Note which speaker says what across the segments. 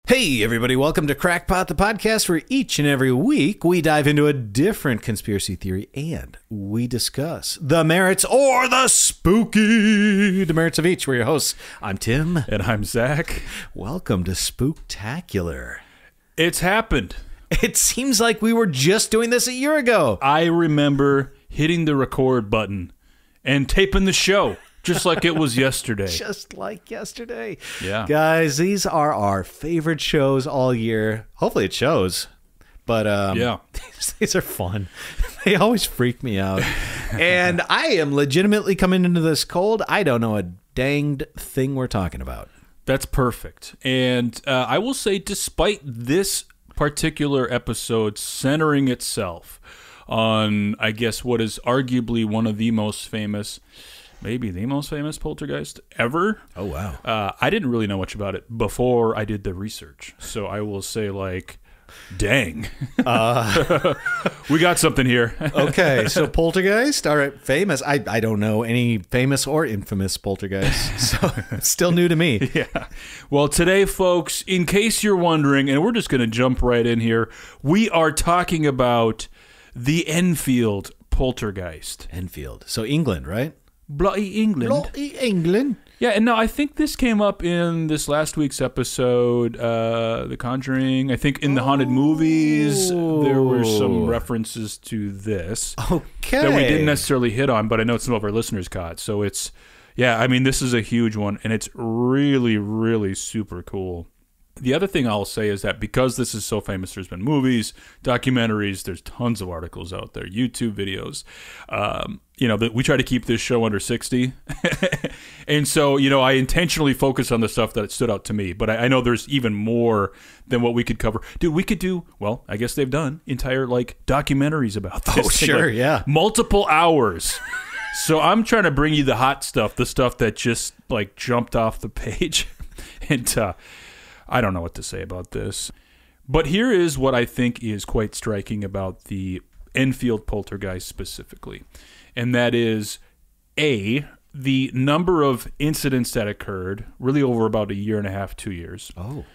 Speaker 1: Hey everybody, welcome to Crackpot, the podcast where each and every week we dive into a different conspiracy theory and we discuss the merits or the spooky demerits of each. We're your hosts. I'm Tim.
Speaker 2: And I'm Zach.
Speaker 1: Welcome to Spooktacular.
Speaker 2: It's happened.
Speaker 1: It seems like we were just doing this a year ago.
Speaker 2: I remember hitting the record button and taping the show. Just like it was yesterday.
Speaker 1: Just like yesterday.
Speaker 2: Yeah.
Speaker 1: Guys, these are our favorite shows all year. Hopefully it shows. But
Speaker 2: yeah,
Speaker 1: these are fun. They always freak me out. And I am legitimately coming into this cold. I don't know a danged thing we're talking about.
Speaker 2: That's perfect. And I will say, despite this particular episode centering itself on, I guess, what is arguably one of the most famous, maybe the most famous poltergeist ever.
Speaker 1: Oh, wow.
Speaker 2: I didn't really know much about it before I did the research. So I will say, like, dang. We got something here.
Speaker 1: Okay, so poltergeist. All right, famous. I don't know any famous or infamous poltergeists, so it's still new to me.
Speaker 2: Yeah. Well, today, folks, in case you're wondering, and we're just going to jump right in here, we are talking about the Enfield Poltergeist.
Speaker 1: Enfield. So England, right?
Speaker 2: Bloody England.
Speaker 1: Bloody England.
Speaker 2: Yeah, and now I think this came up in this last week's episode, The Conjuring. I think in the haunted movies, there were some references to this.
Speaker 1: Okay.
Speaker 2: That we didn't necessarily hit on, but I know some of our listeners caught. So it's, yeah, I mean, this is a huge one, and it's really, really super cool. The other thing I'll say is that because this is so famous, there's been movies, documentaries, there's tons of articles out there, YouTube videos. You know, we try to keep this show under 60. And so, you know, I intentionally focus on the stuff that stood out to me. But I know there's even more than what we could cover. Dude, we could do, well, I guess they've done entire, like, documentaries about this.
Speaker 1: Oh, sure,
Speaker 2: like,
Speaker 1: yeah.
Speaker 2: Multiple hours. So I'm trying to bring you the hot stuff, the stuff that just, like, jumped off the page. And, I don't know what to say about this. But here is what I think is quite striking about the Enfield Poltergeist specifically. And that is, A, the number of incidents that occurred, really over about a year and a half, 2 years.
Speaker 1: Oh.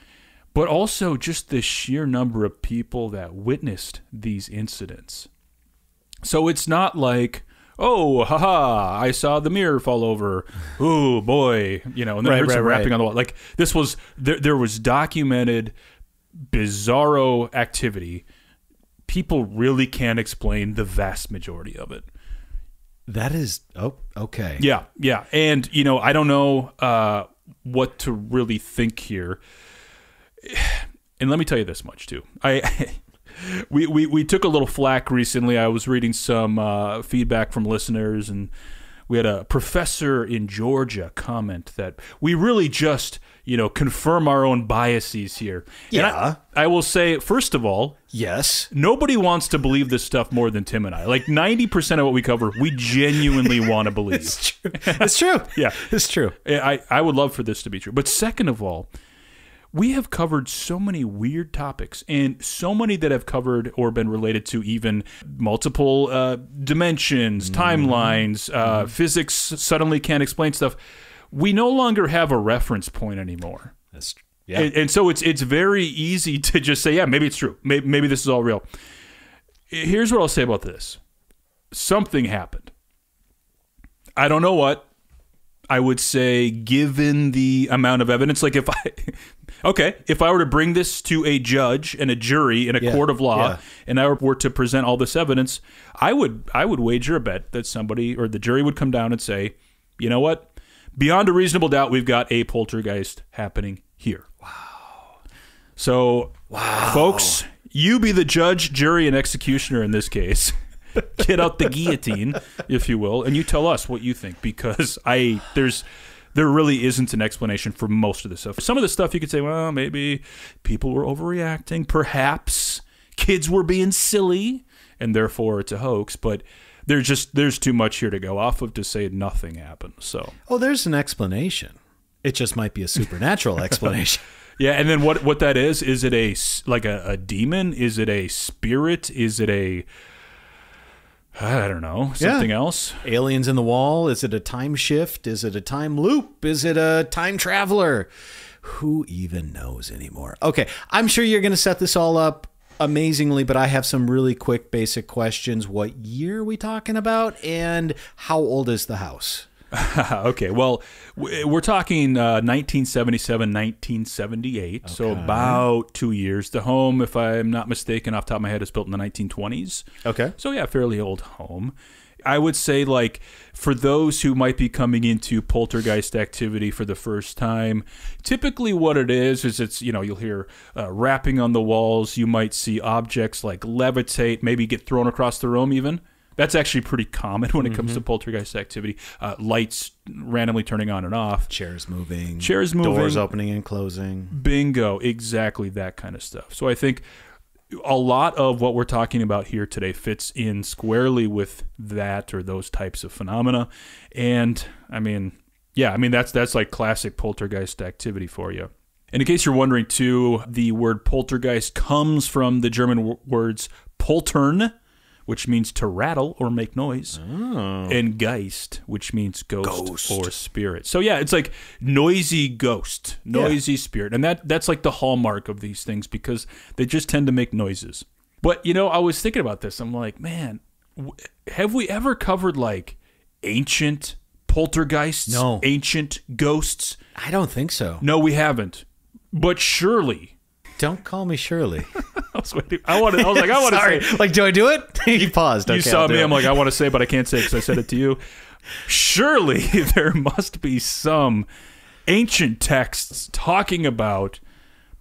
Speaker 2: But also just the sheer number of people that witnessed these incidents. So it's not like, oh, haha, I saw the mirror fall over. Oh, boy. You know, and then there's some rapping on the wall. Like, this was, there was documented bizarro activity. People really can't explain the vast majority of it.
Speaker 1: That is, oh, okay.
Speaker 2: Yeah, yeah. And, you know, I don't know what to really think here. And let me tell you this much, too. We took a little flack recently. I was reading some feedback from listeners, and we had a professor in Georgia comment that we really just, you know, confirm our own biases here.
Speaker 1: Yeah.
Speaker 2: And I will say, first of all,
Speaker 1: yes,
Speaker 2: nobody wants to believe this stuff more than Tim and I. Like 90% of what we cover, we genuinely want to believe.
Speaker 1: It's true. It's true.
Speaker 2: Yeah.
Speaker 1: It's true.
Speaker 2: I would love for this to be true. But second of all, we have covered so many weird topics, and so many that have covered or been related to even multiple dimensions, timelines, physics suddenly can't explain stuff. We no longer have a reference point anymore.
Speaker 1: That's true. Yeah.
Speaker 2: And so it's very easy to just say, yeah, maybe it's true. Maybe this is all real. Here's what I'll say about this. Something happened. I don't know what. I would say, given the amount of evidence, like if I were to bring this to a judge and a jury in a court of law, and I were to present all this evidence, I would wager a bet that somebody or the jury would come down and say, you know what? Beyond a reasonable doubt, we've got a poltergeist happening here.
Speaker 1: Wow.
Speaker 2: So, folks, you be the judge, jury, and executioner in this case. Get out the guillotine, if you will, and you tell us what you think, because there really isn't an explanation for most of this stuff. Some of the stuff you could say, well, maybe people were overreacting, perhaps kids were being silly, and therefore it's a hoax, but there's too much here to go off of to say nothing happened. So,
Speaker 1: there's an explanation. It just might be a supernatural explanation.
Speaker 2: Yeah, and then what that is it a demon? Is it a spirit? Is it a I don't know, something else?
Speaker 1: Aliens in the wall? Is it a time shift? Is it a time loop? Is it a time traveler? Who even knows anymore? Okay, I'm sure you're going to set this all up amazingly, but I have some really quick basic questions. What year are we talking about, and how old is the house?
Speaker 2: Okay, well, we're talking 1977, 1978, okay. So about 2 years. The home, if I'm not mistaken, off the top of my head, is built in the 1920s.
Speaker 1: Okay.
Speaker 2: So yeah, fairly old home. I would say, like, for those who might be coming into poltergeist activity for the first time, typically what it is it's, you know, you'll hear rapping on the walls. You might see objects like levitate, maybe get thrown across the room even. That's actually pretty common when it comes to poltergeist activity. Lights randomly turning on and off.
Speaker 1: Chairs moving.
Speaker 2: Doors
Speaker 1: opening and closing.
Speaker 2: Bingo. Exactly that kind of stuff. So I think a lot of what we're talking about here today fits in squarely with that or those types of phenomena. And I mean, yeah, I mean, that's like classic poltergeist activity for you. And in case you're wondering too, the word poltergeist comes from the German words poltern, which means to rattle or make noise, and Geist, which means ghost or spirit. So yeah, it's like noisy ghost, noisy spirit. And that's like the hallmark of these things because they just tend to make noises. But, you know, I was thinking about this. I'm like, man, have we ever covered like ancient poltergeists?
Speaker 1: No.
Speaker 2: Ancient ghosts?
Speaker 1: I don't think so.
Speaker 2: No, we haven't. But surely...
Speaker 1: Don't call me Shirley.
Speaker 2: I was like, I want to say.
Speaker 1: Like, do I do it? You paused. Okay,
Speaker 2: you saw me. I'm like, I want to say, but I can't say because I said it to you. Surely there must be some ancient texts talking about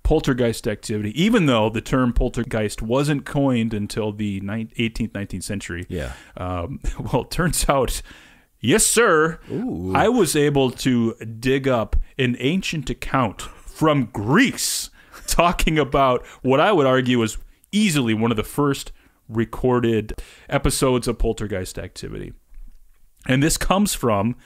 Speaker 2: poltergeist activity, even though the term poltergeist wasn't coined until the 18th, 19th century.
Speaker 1: Yeah.
Speaker 2: Well, it turns out, yes, sir.
Speaker 1: Ooh.
Speaker 2: I was able to dig up an ancient account from Greece talking about what I would argue was easily one of the first recorded episodes of poltergeist activity. And this comes from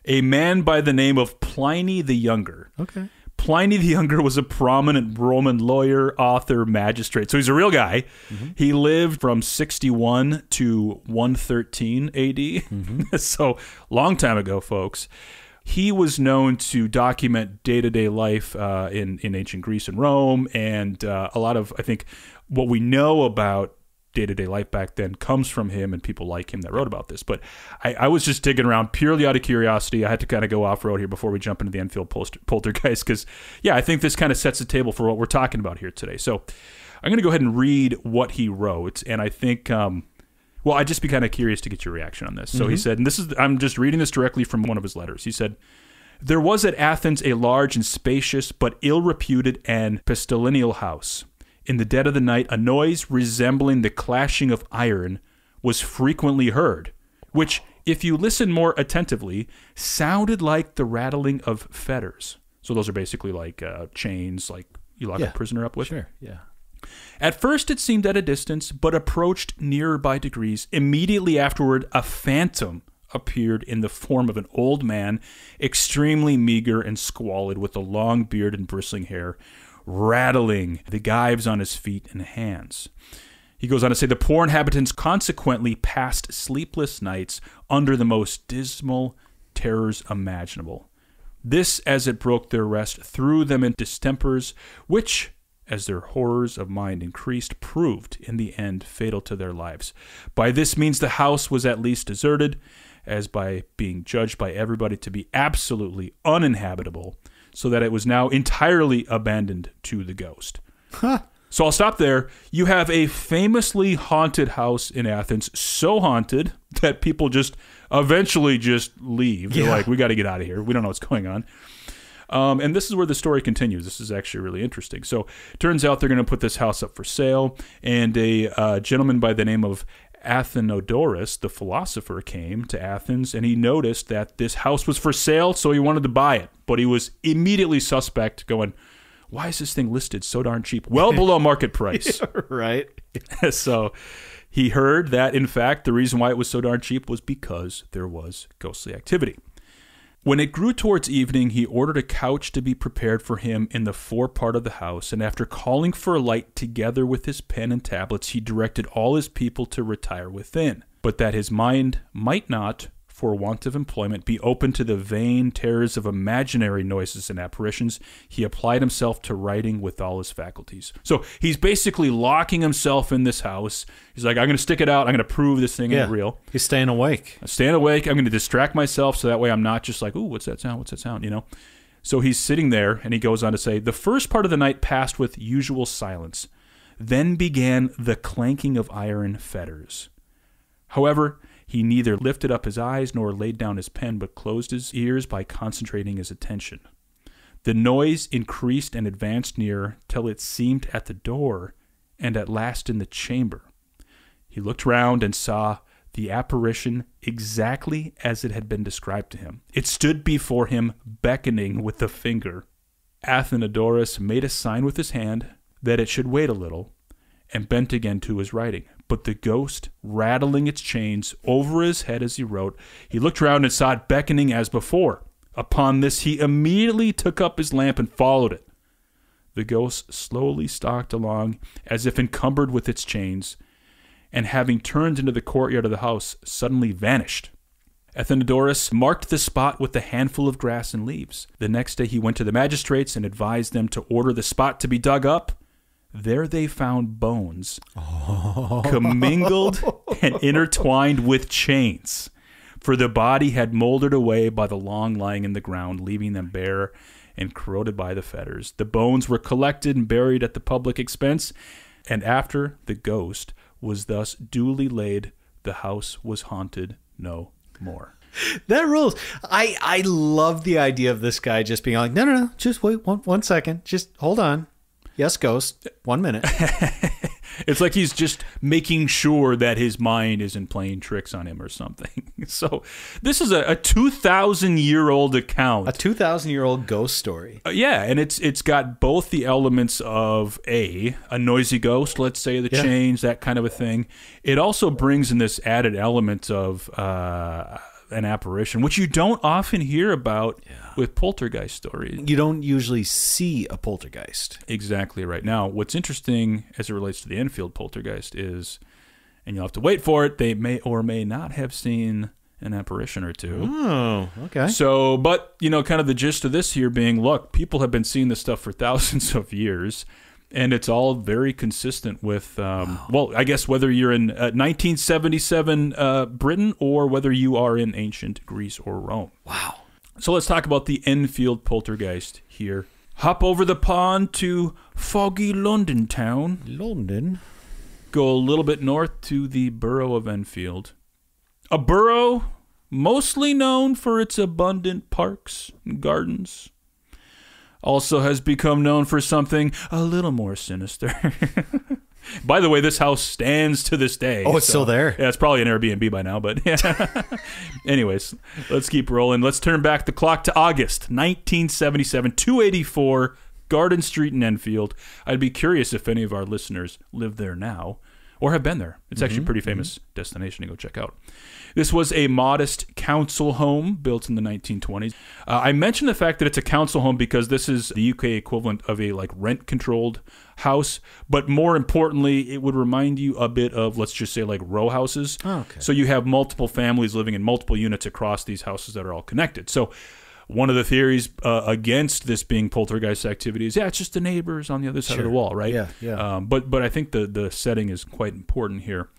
Speaker 2: a man by the name of Pliny the Younger.
Speaker 1: Okay.
Speaker 2: Pliny the Younger was a prominent Roman lawyer, author, magistrate. So he's a real guy. Mm-hmm. He lived from 61 to 113 AD. Mm-hmm. So long time ago, folks. He was known to document day-to-day life in ancient Greece and Rome, and a lot of, I think, what we know about day-to-day life back then comes from him and people like him that wrote about this. But I was just digging around purely out of curiosity. I had to kind of go off-road here before we jump into the Enfield Poltergeist because, yeah, I think this kind of sets the table for what we're talking about here today. So I'm going to go ahead and read what he wrote, and I think... well, I'd just be kind of curious to get your reaction on this. So he said, and I'm just reading this directly from one of his letters. He said, "There was at Athens a large and spacious but ill-reputed and pestilential house. In the dead of the night, a noise resembling the clashing of iron was frequently heard, which, if you listen more attentively, sounded like the rattling of fetters." So those are basically like chains, like you lock a prisoner up with.
Speaker 1: Sure, yeah.
Speaker 2: "At first it seemed at a distance, but approached nearer by degrees. Immediately afterward, a phantom appeared in the form of an old man, extremely meager and squalid, with a long beard and bristling hair, rattling the gyves on his feet and hands." He goes on to say, "The poor inhabitants consequently passed sleepless nights under the most dismal terrors imaginable. This, as it broke their rest, threw them into distempers, which... as their horrors of mind increased, proved in the end fatal to their lives. By this means the house was at least deserted, as by being judged by everybody to be absolutely uninhabitable, so that it was now entirely abandoned to the ghost."
Speaker 1: Huh.
Speaker 2: So I'll stop there. You have a famously haunted house in Athens, so haunted that people just eventually just leave. They're like, we got to get out of here. We don't know what's going on. And this is where the story continues. This is actually really interesting. So it turns out they're going to put this house up for sale, and a gentleman by the name of Athenodorus, the philosopher, came to Athens, and he noticed that this house was for sale, so he wanted to buy it. But he was immediately suspect, going, why is this thing listed so darn cheap? Well below market price.
Speaker 1: Yeah, right.
Speaker 2: So he heard that, in fact, the reason why it was so darn cheap was because there was ghostly activity. When it grew towards evening, he ordered a couch to be prepared for him in the forepart of the house, and after calling for a light together with his pen and tablets, he directed all his people to retire within, but that his mind might not, for want of employment, be open to the vain terrors of imaginary noises and apparitions, he applied himself to writing with all his faculties. So he's basically locking himself in this house. He's like, I'm going to stick it out. I'm going to prove this thing ain't real.
Speaker 1: He's staying awake.
Speaker 2: I'm staying awake. I'm going to distract myself so that way I'm not just like, ooh, what's that sound? What's that sound? You know? So he's sitting there, and he goes on to say, the first part of the night passed with usual silence. Then began the clanking of iron fetters. However, he neither lifted up his eyes nor laid down his pen, but closed his ears by concentrating his attention. The noise increased and advanced nearer till it seemed at the door, and at last in the chamber. He looked round and saw the apparition exactly as it had been described to him. It stood before him, beckoning with the finger. Athenodorus made a sign with his hand that it should wait a little, and bent again to his writing. But the ghost, rattling its chains over his head as he wrote, he looked round and saw it beckoning as before. Upon this, he immediately took up his lamp and followed it. The ghost slowly stalked along, as if encumbered with its chains, and having turned into the courtyard of the house, suddenly vanished. Athenodorus marked the spot with a handful of grass and leaves. The next day he went to the magistrates and advised them to order the spot to be dug up. There they found bones, commingled and intertwined with chains, for the body had molded away by the long lying in the ground, leaving them bare and corroded by the fetters. The bones were collected and buried at the public expense, and after the ghost was thus duly laid, the house was haunted no more.
Speaker 1: That rules. I love the idea of this guy just being like, no, just wait one second. Just hold on. Yes, ghost. 1 minute.
Speaker 2: It's like he's just making sure that his mind isn't playing tricks on him or something. So this is a 2,000-year-old account.
Speaker 1: A 2,000-year-old ghost story.
Speaker 2: Yeah, and it's got both the elements of a noisy ghost, let's say, the chains, that kind of a thing. It also brings in this added element of an apparition, which you don't often hear about with poltergeist stories.
Speaker 1: You don't usually see a poltergeist.
Speaker 2: Exactly right. Now, what's interesting as it relates to the Enfield Poltergeist is, and you'll have to wait for it, they may or may not have seen an apparition or two.
Speaker 1: Oh, okay.
Speaker 2: So, but, you know, kind of the gist of this here being, look, people have been seeing this stuff for thousands of years, and it's all very consistent with, well, I guess whether you're in 1977 Britain or whether you are in ancient Greece or Rome.
Speaker 1: Wow.
Speaker 2: So let's talk about the Enfield Poltergeist here. Hop over the pond to foggy London town.
Speaker 1: London.
Speaker 2: Go a little bit north to the borough of Enfield. A borough mostly known for its abundant parks and gardens. Also has become known for something a little more sinister. By the way, this house stands to this day.
Speaker 1: Oh, it's still there?
Speaker 2: Yeah, it's probably an Airbnb by now, but yeah. Anyways, let's keep rolling. Let's turn back the clock to August 1977, 284 Garden Street in Enfield. I'd be curious if any of our listeners live there now or have been there. It's actually a pretty famous destination to go check out. This was a modest council home built in the 1920s. I mentioned the fact that it's a council home because this is the UK equivalent of a like rent-controlled house, but more importantly, it would remind you a bit of, let's just say, like row houses.
Speaker 1: Oh, okay.
Speaker 2: So you have multiple families living in multiple units across these houses that are all connected. So one of the theories against this being poltergeist activity is, it's just the neighbors on the other side of the wall, right?
Speaker 1: Yeah.
Speaker 2: But I think the setting is quite important here.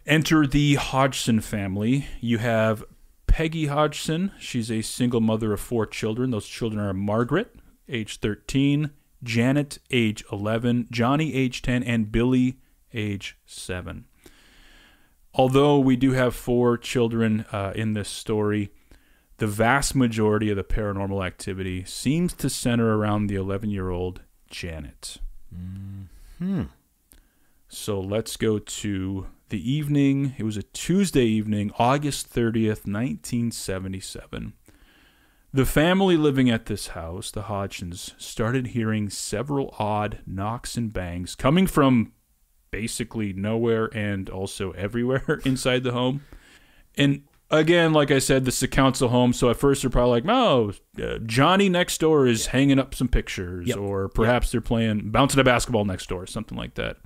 Speaker 2: Enter the Hodgson family. You have Peggy Hodgson. She's a single mother of 4 children. Those children are Margaret, age 13, Janet, age 11, Johnny, age 10, and Billy, age 7. Although we do have 4 children in this story, the vast majority of the paranormal activity seems to center around the 11-year-old Janet. So let's go to the evening. It was a Tuesday evening, August 30th, 1977. The family living at this house, the Hodgsons, started hearing several odd knocks and bangs coming from basically nowhere and also everywhere inside the home. And again, like I said, this is a council home, so at first they're probably like, Johnny next door is hanging up some pictures, or perhaps they're bouncing a basketball next door, something like that.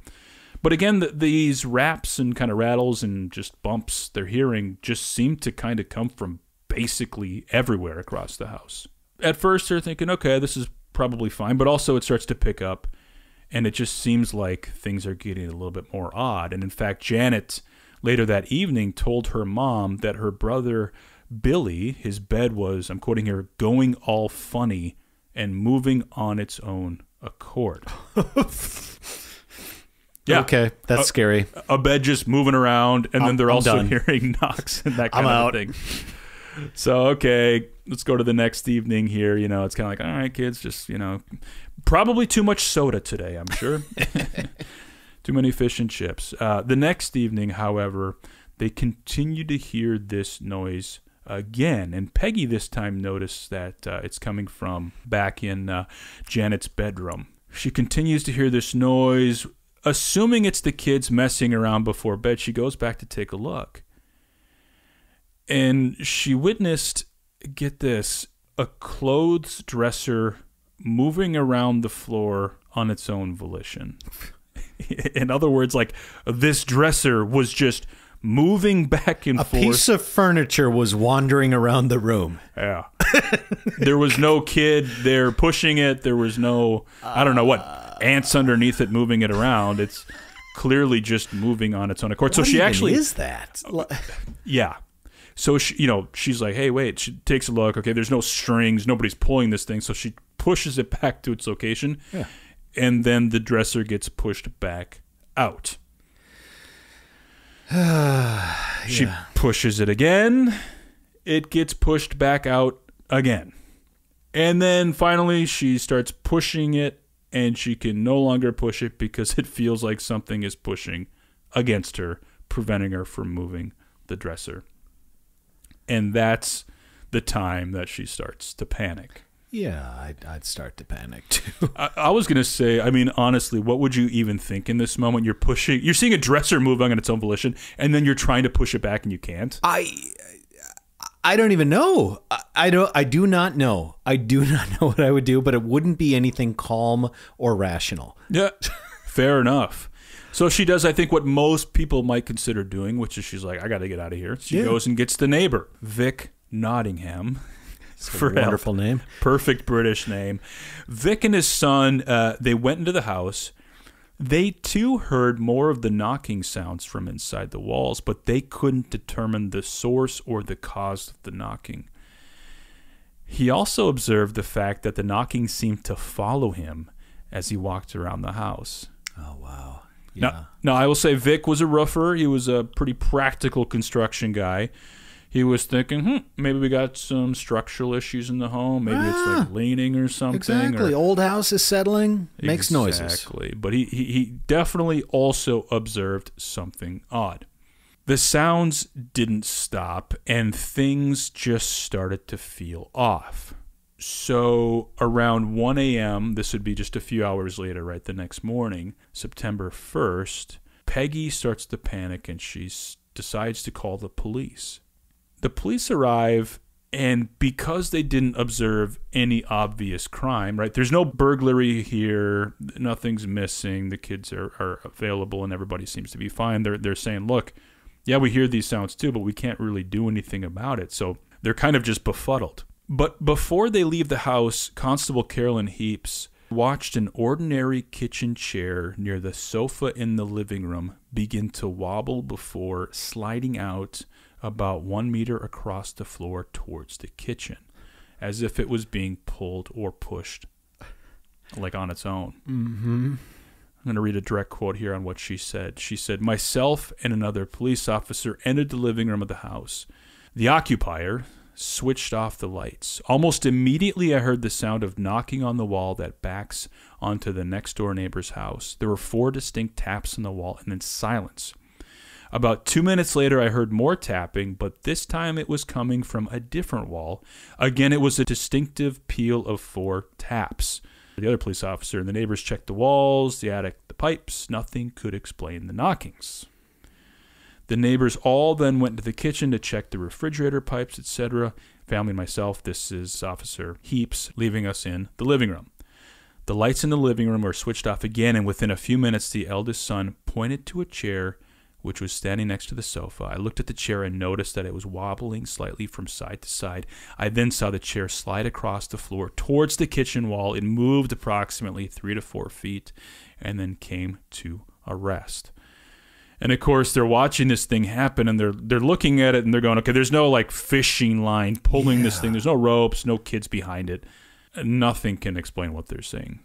Speaker 2: But again, these raps and kind of rattles and just bumps they're hearing just seem to kind of come from basically everywhere across the house. At first, they're thinking, okay, this is probably fine, but also it starts to pick up, and it just seems like things are getting a little bit more odd. And in fact, Janet, later that evening, told her mom that her brother Billy, his bed was, I'm quoting here, going all funny and moving on its own accord. Yeah.
Speaker 1: Okay, that's scary.
Speaker 2: A bed just moving around, and then they're also
Speaker 1: done.
Speaker 2: hearing knocks and that kind
Speaker 1: I'm
Speaker 2: of
Speaker 1: out.
Speaker 2: thing. So, okay, let's go to the next evening here. You know, it's kind of like, all right, kids, just, you know, probably too much soda today, I'm sure. Too many fish and chips. The next evening, however, they continue to hear this noise again. And Peggy this time noticed that it's coming from back in Janet's bedroom. She continues to hear this noise. Assuming it's the kids messing around before bed, she goes back to take a look. And she witnessed, get this, a clothes dresser moving around the floor on its own volition. In other words, like, this dresser was just moving back and forth.
Speaker 1: A piece of furniture was wandering around the room.
Speaker 2: Yeah. There was no kid there pushing it. There was no, I don't know what, ants underneath it moving it around. It's clearly just moving on its own accord. So
Speaker 1: What
Speaker 2: she
Speaker 1: even
Speaker 2: actually
Speaker 1: is that?
Speaker 2: Yeah. So she, you know, she's like, hey, wait. She takes a look. Okay, there's no strings. Nobody's pulling this thing. So she pushes it back to its location.
Speaker 1: Yeah.
Speaker 2: And then the dresser gets pushed back out. She pushes it again. It gets pushed back out again. And then finally she starts pushing it, and she can no longer push it because it feels like something is pushing against her, preventing her from moving the dresser. And that's the time that she starts to panic.
Speaker 1: Yeah, I'd start to panic too.
Speaker 2: I was going to say, I mean, honestly, what would you even think in this moment? You're seeing a dresser moving on its own volition, and then you're trying to push it back and you can't.
Speaker 1: I don't even know. I do not know. I do not know what I would do, but it wouldn't be anything calm or rational.
Speaker 2: Yeah, fair enough. So she does, I think, what most people might consider doing, which is she's like, I got to get out of here. She goes and gets the neighbor, Vic Nottingham.
Speaker 1: For a wonderful name.
Speaker 2: Perfect British name. Vic and his son, they went into the house. They, too, heard more of the knocking sounds from inside the walls, but they couldn't determine the source or the cause of the knocking. He also observed the fact that the knocking seemed to follow him as he walked around the house.
Speaker 1: Oh, wow. Yeah.
Speaker 2: Now, I will say Vic was a roofer. He was a pretty practical construction guy. He was thinking, maybe we got some structural issues in the home. Maybe it's like leaning or something.
Speaker 1: Exactly. Old house is settling, makes noises.
Speaker 2: Exactly. But he definitely also observed something odd. The sounds didn't stop, and things just started to feel off. So around 1 a.m., this would be just a few hours later, right, the next morning, September 1st, Peggy starts to panic, and she decides to call the police. The police arrive, and because they didn't observe any obvious crime, right? There's no burglary here. Nothing's missing. The kids are available, and everybody seems to be fine. They're saying, look, yeah, we hear these sounds too, but we can't really do anything about it. So they're kind of just befuddled. But before they leave the house, Constable Carolyn Heaps watched an ordinary kitchen chair near the sofa in the living room begin to wobble before sliding out about 1 meter across the floor towards the kitchen, as if it was being pulled or pushed, like on its own. Mm-hmm. I'm going to read a direct quote here on what she said. She said, myself and another police officer entered the living room of the house. The occupier switched off the lights. Almost immediately, I heard the sound of knocking on the wall that backs onto the next door neighbor's house. There were 4 distinct taps on the wall and then silence. About 2 minutes later, I heard more tapping, but this time it was coming from a different wall. Again, it was a distinctive peal of 4 taps. The other police officer and the neighbors checked the walls, the attic, the pipes. Nothing could explain the knockings. The neighbors all then went to the kitchen to check the refrigerator pipes, etc. Family and myself, this is Officer Heaps, leaving us in the living room. The lights in the living room were switched off again, and within a few minutes, the eldest son pointed to a chair which was standing next to the sofa. I looked at the chair and noticed that it was wobbling slightly from side to side. I then saw the chair slide across the floor towards the kitchen wall. It moved approximately 3 to 4 feet and then came to a rest. And of course, they're watching this thing happen, and they're looking at it, and they're going, okay, there's no like fishing line pulling this thing. There's no ropes, no kids behind it. Nothing can explain what they're saying.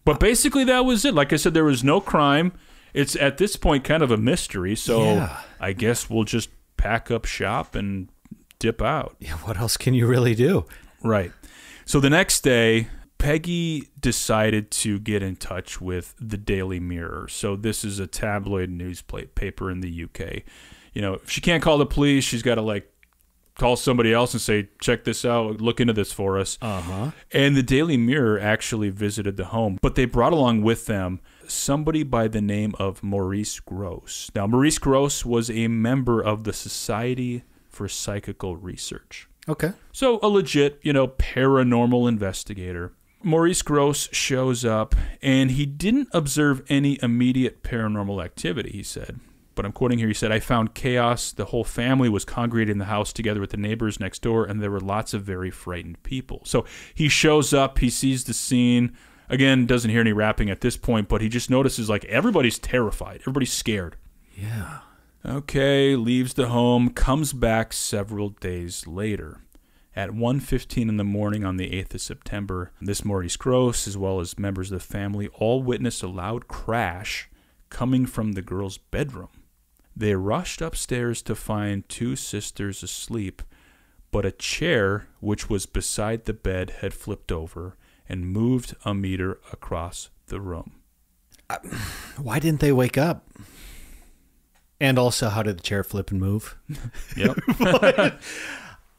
Speaker 2: But basically, that was it. Like I said, there was no crime. It's at this point kind of a mystery, so I guess we'll just pack up shop and dip out.
Speaker 1: Yeah, what else can you really do?
Speaker 2: Right. So the next day, Peggy decided to get in touch with the Daily Mirror. So this is a tabloid newspaper in the UK. You know, if she can't call the police, she's got to like call somebody else and say, check this out, look into this for us. And the Daily Mirror actually visited the home, but they brought along with them somebody by the name of Maurice Grosse. Now, Maurice Grosse was a member of the Society for Psychical Research.
Speaker 1: Okay.
Speaker 2: So a legit, paranormal investigator. Maurice Grosse shows up, and he didn't observe any immediate paranormal activity, he said. But I'm quoting here, he said, I found chaos. The whole family was congregating in the house together with the neighbors next door, and there were lots of very frightened people. So he shows up, he sees the scene. Again, doesn't hear any rapping at this point, but he just notices, like, everybody's terrified. Everybody's scared.
Speaker 1: Yeah.
Speaker 2: Okay, leaves the home, comes back several days later. At 1:15 in the morning on the 8th of September, this Maurice Grosse, as well as members of the family, all witnessed a loud crash coming from the girl's bedroom. They rushed upstairs to find 2 sisters asleep, but a chair, which was beside the bed, had flipped over and moved a meter across the room.
Speaker 1: Why didn't they wake up? And also, how did the chair flip and move?
Speaker 2: Yep.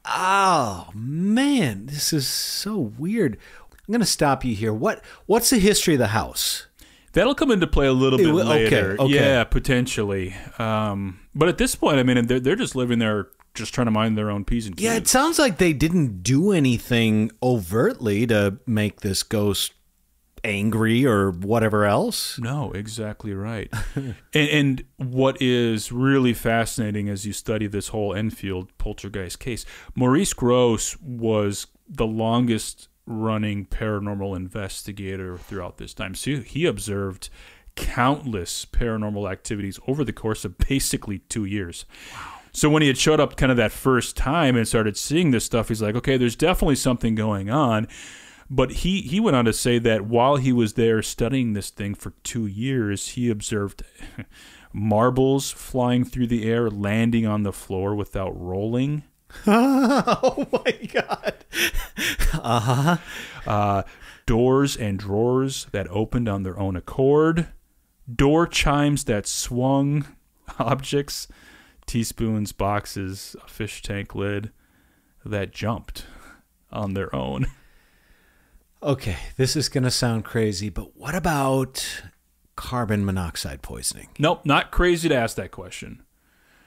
Speaker 1: Oh, man, this is so weird. I'm going to stop you here. What's the history of the house?
Speaker 2: That'll come into play a little bit later.
Speaker 1: Okay.
Speaker 2: Yeah, potentially. But at this point, I mean, they're just living there, just trying to mind their own P's and Q's.
Speaker 1: Yeah, it sounds like they didn't do anything overtly to make this ghost angry or whatever else.
Speaker 2: No, exactly right. and what is really fascinating as you study this whole Enfield Poltergeist case, Maurice Grosse was the longest running paranormal investigator throughout this time. So he observed countless paranormal activities over the course of basically 2 years. Wow. So when he had showed up kind of that first time and started seeing this stuff, he's like, okay, there's definitely something going on. But he went on to say that while he was there studying this thing for 2 years, he observed marbles flying through the air, landing on the floor without rolling.
Speaker 1: Oh, my God.
Speaker 2: Doors and drawers that opened on their own accord. Door chimes that swung. Objects, teaspoons, boxes, a fish tank lid that jumped on their own.
Speaker 1: Okay, this is going to sound crazy, but what about carbon monoxide poisoning?
Speaker 2: Nope, not crazy to ask that question.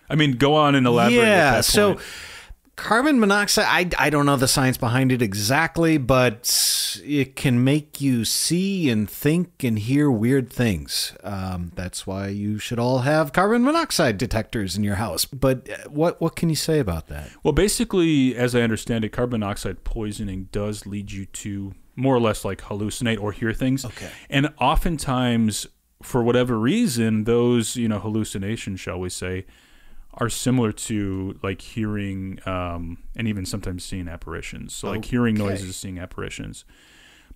Speaker 2: I mean, go on and elaborate. Yeah,
Speaker 1: so carbon monoxide, I don't know the science behind it exactly, but it can make you see and think and hear weird things. That's why you should all have carbon monoxide detectors in your house. But what can you say about that?
Speaker 2: Well, basically, as I understand it, carbon monoxide poisoning does lead you to more or less like hallucinate or hear things.
Speaker 1: Okay.
Speaker 2: And oftentimes, for whatever reason, those, hallucinations, shall we say, are similar to like hearing and even sometimes seeing apparitions. So like hearing noises, seeing apparitions.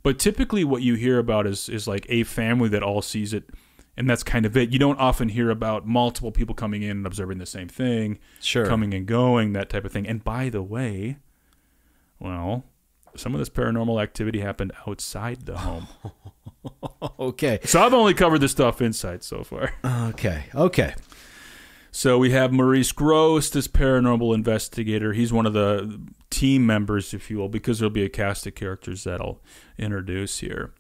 Speaker 2: But typically what you hear about is like a family that all sees it, and that's kind of it. You don't often hear about multiple people coming in and observing the same thing, coming and going, that type of thing. And by the way, well, some of this paranormal activity happened outside the home.
Speaker 1: Okay.
Speaker 2: So I've only covered this stuff inside so far.
Speaker 1: Okay.
Speaker 2: So we have Maurice Grosse, this paranormal investigator. He's one of the team members, if you will, because there'll be a cast of characters that I'll introduce here.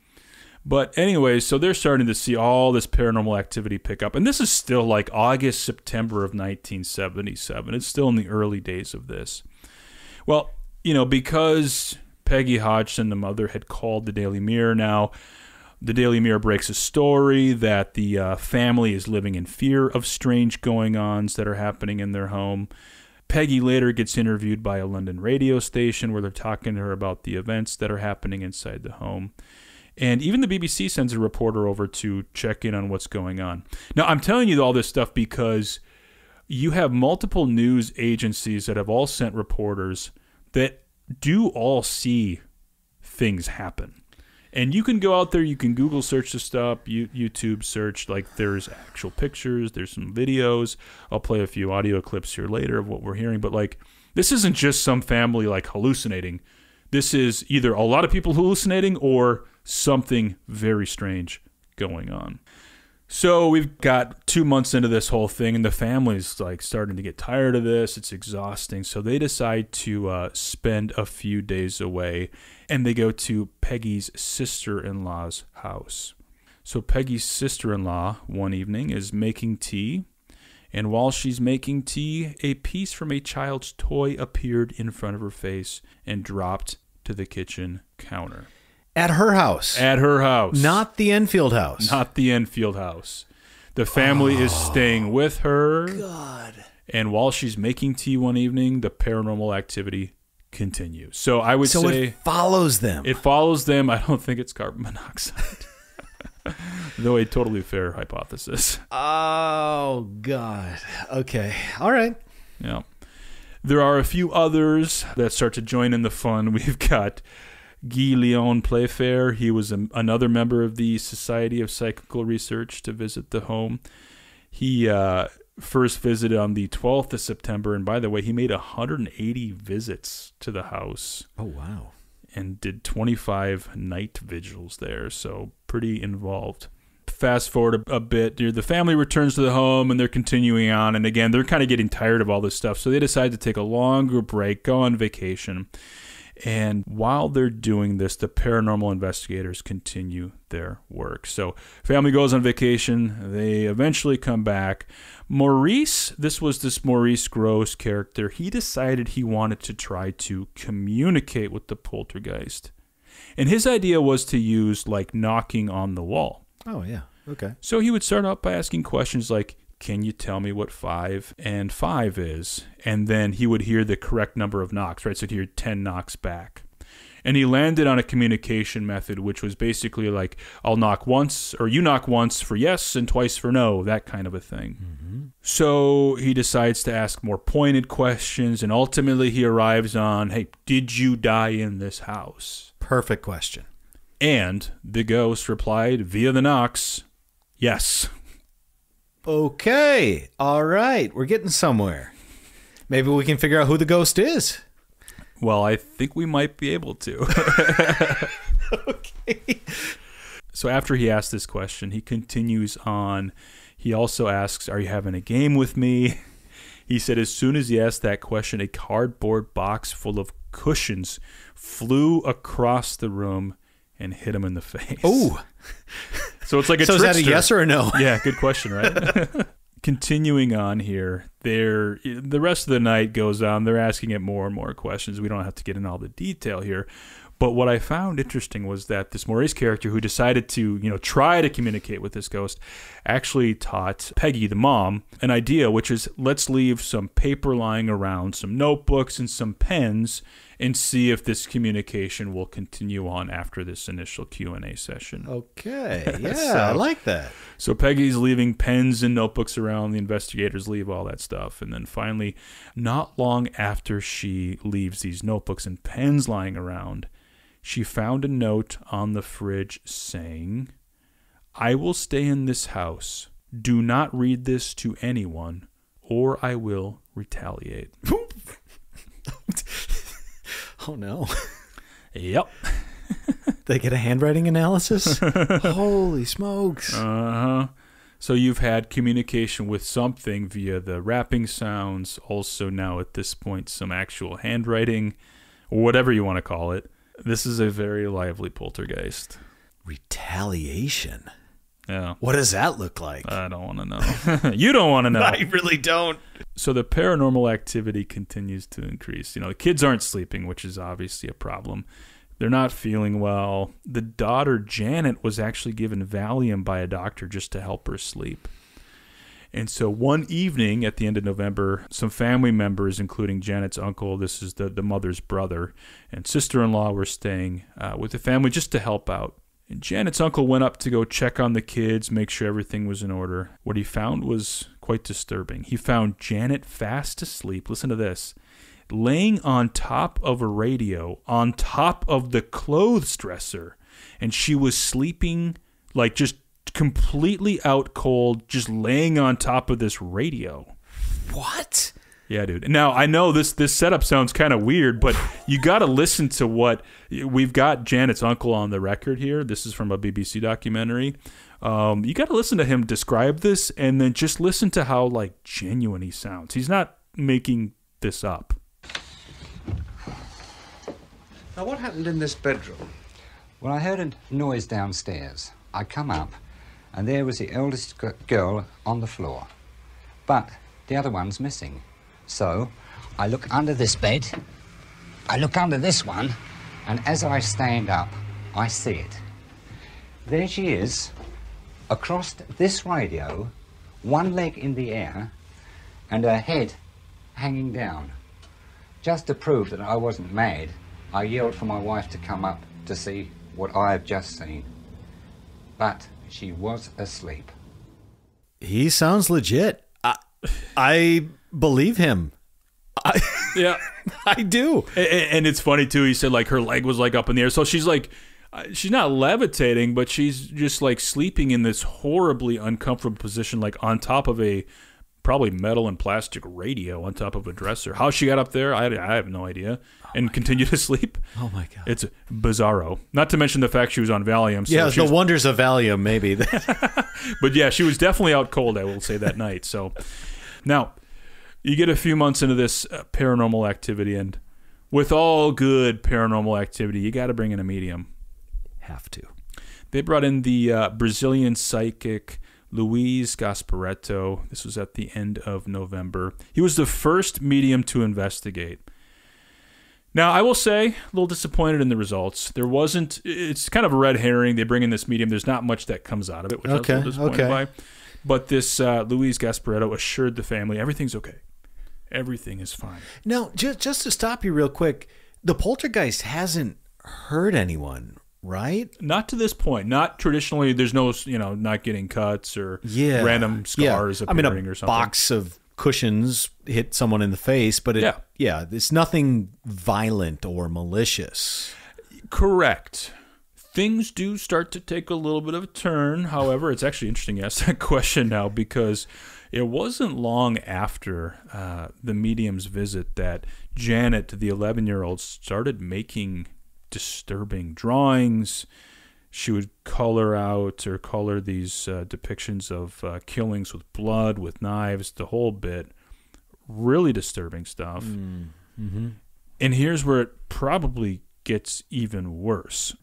Speaker 2: But anyway, so they're starting to see all this paranormal activity pick up. And this is still like August, September of 1977. It's still in the early days of this. Well, because Peggy Hodgson, the mother, had called the Daily Mirror now, The Daily Mirror breaks a story that the family is living in fear of strange going-ons that are happening in their home. Peggy later gets interviewed by a London radio station where they're talking to her about the events that are happening inside the home. And even the BBC sends a reporter over to check in on what's going on. Now, I'm telling you all this stuff because you have multiple news agencies that have all sent reporters that do all see things happen. And you can go out there, you can Google search the stuff, YouTube search, like there's actual pictures, there's some videos. I'll play a few audio clips here later of what we're hearing. But like, this isn't just some family like hallucinating. This is either a lot of people hallucinating or something very strange going on. So we've got 2 months into this whole thing, and the family's like starting to get tired of this. It's exhausting. So they decide to spend a few days away, and they go to Peggy's sister-in-law's house. So Peggy's sister-in-law one evening is making tea, and while she's making tea, a piece from a child's toy appeared in front of her face and dropped to the kitchen counter.
Speaker 1: At her house.
Speaker 2: At her house.
Speaker 1: Not the Enfield house.
Speaker 2: Not the Enfield house. The family is staying with her.
Speaker 1: God.
Speaker 2: And while she's making tea one evening, the paranormal activity continues. So I would say...
Speaker 1: So it follows them.
Speaker 2: It follows them. I don't think it's carbon monoxide. Though a totally fair hypothesis.
Speaker 1: Oh, God. Okay. All right.
Speaker 2: Yeah. There are a few others that start to join in the fun. We've got Guy Leon Playfair. He was another member of the Society of Psychical Research to visit the home. He first visited on the 12th of September, and by the way, he made 180 visits to the house.
Speaker 1: Oh, wow.
Speaker 2: And did 25 night vigils there, so pretty involved. Fast forward a bit, the family returns to the home, and they're continuing on, and again, they're kind of getting tired of all this stuff, so they decide to take a longer break, go on vacation. And while they're doing this, the paranormal investigators continue their work. So family goes on vacation. They eventually come back. Maurice, this Maurice Gross character, he decided he wanted to try to communicate with the poltergeist. And his idea was to use like knocking on the wall.
Speaker 1: Oh, yeah. Okay.
Speaker 2: So he would start out by asking questions like, can you tell me what 5 and 5 is? And then he would hear the correct number of knocks, right? So he'd hear 10 knocks back. And he landed on a communication method, which was basically like, I'll knock once, or you knock once for yes and twice for no, that kind of a thing. Mm-hmm. So he decides to ask more pointed questions, and ultimately he arrives on, hey, did you die in this house?
Speaker 1: Perfect question.
Speaker 2: And the ghost replied via the knocks, yes.
Speaker 1: Okay. All right. We're getting somewhere. Maybe we can figure out who the ghost is.
Speaker 2: Well, I think we might be able to.
Speaker 1: Okay.
Speaker 2: So after he asked this question, he continues on. He also asks, are you having a game with me? He said as soon as he asked that question, a cardboard box full of cushions flew across the room and hit him in the face.
Speaker 1: Oh.
Speaker 2: So it's like a
Speaker 1: trickster.
Speaker 2: So
Speaker 1: is that a yes or a no?
Speaker 2: Yeah, good question, right? Continuing on here, the rest of the night goes on. They're asking it more and more questions. We don't have to get in all the detail here. But what I found interesting was that this Maurice character who decided to, try to communicate with this ghost actually taught Peggy, the mom, an idea, which is let's leave some paper lying around, some notebooks and some pens, and see if this communication will continue on after this initial Q&A session.
Speaker 1: Okay. Yeah, I like that.
Speaker 2: So Peggy's leaving pens and notebooks around. The investigators leave all that stuff. And then finally, not long after she leaves these notebooks and pens lying around, she found a note on the fridge saying, I will stay in this house. Do not read this to anyone, or I will retaliate.
Speaker 1: Oh, no.
Speaker 2: Yep.
Speaker 1: They get a handwriting analysis? Holy smokes.
Speaker 2: Uh-huh. So you've had communication with something via the rapping sounds, also now at this point some actual handwriting, or whatever you want to call it. This is a very lively poltergeist.
Speaker 1: Retaliation?
Speaker 2: Yeah.
Speaker 1: What does that look like?
Speaker 2: I don't want to know. You don't want to know.
Speaker 1: I really don't.
Speaker 2: So the paranormal activity continues to increase. The kids aren't sleeping, which is obviously a problem. They're not feeling well. The daughter, Janet, was actually given Valium by a doctor just to help her sleep. And so one evening at the end of November, some family members, including Janet's uncle, this is the mother's brother, and sister-in-law were staying with the family just to help out. And Janet's uncle went up to go check on the kids, make sure everything was in order. What he found was quite disturbing. He found Janet fast asleep, listen to this, laying on top of a radio, on top of the clothes dresser, and she was sleeping like just completely out cold, just laying on top of this radio.
Speaker 1: What?
Speaker 2: Yeah, dude. Now, I know this setup sounds kind of weird, but you got to listen to what we've got. Janet's uncle on the record here. This is from a BBC documentary. You got to listen to him describe this, and then just listen to how like genuine he sounds. He's not making this up.
Speaker 3: Now, what happened in this bedroom?
Speaker 4: Well, I heard a noise downstairs. I come up, and there was the eldest girl on the floor. But the other one's missing. So I look under this bed, I look under this one, and as I stand up, I see it. There she is, across this radio, one leg in the air, and her head hanging down. Just to prove that I wasn't mad, I yelled for my wife to come up to see what I have just seen. But she was asleep.
Speaker 1: He sounds legit. I believe him.
Speaker 2: Yeah,
Speaker 1: I do.
Speaker 2: And it's funny too. He said like her leg was like up in the air, so she's like, she's not levitating, but she's just like sleeping in this horribly uncomfortable position, like on top of a probably metal and plastic radio on top of a dresser. How she got up there, I have no idea. And continued to sleep.
Speaker 1: Oh my God.
Speaker 2: It's bizarro. Not to mention the fact she was on Valium. So
Speaker 1: yeah, the wonders of Valium, maybe.
Speaker 2: But yeah, she was definitely out cold, I will say, that night. So now, you get a few months into this paranormal activity, and with all good paranormal activity, you got to bring in a medium.
Speaker 1: Have to.
Speaker 2: They brought in the Brazilian psychic Luiz Gasparetto. This was at the end of November. He was the first medium to investigate. Now, I will say, a little disappointed in the results. There wasn't, it's kind of a red herring. They bring in this medium. There's not much that comes out of it, which I was a little disappointed by. But this Luiz Gasparetto assured the family, everything's okay. Everything is fine.
Speaker 1: Now, just to stop you real quick, the poltergeist hasn't hurt anyone, right?
Speaker 2: Not to this point. Not traditionally. There's no, not getting cuts or random scars appearing or something.
Speaker 1: A box of cushions hit someone in the face, but it's nothing violent or malicious.
Speaker 2: Correct. Things do start to take a little bit of a turn. However, it's actually interesting you ask that question now, because it wasn't long after the medium's visit that Janet, the 11-year-old, started making disturbing drawings. She would color these depictions of killings with blood, with knives, the whole bit. Really disturbing stuff. Mm-hmm. And here's where it probably gets even worse.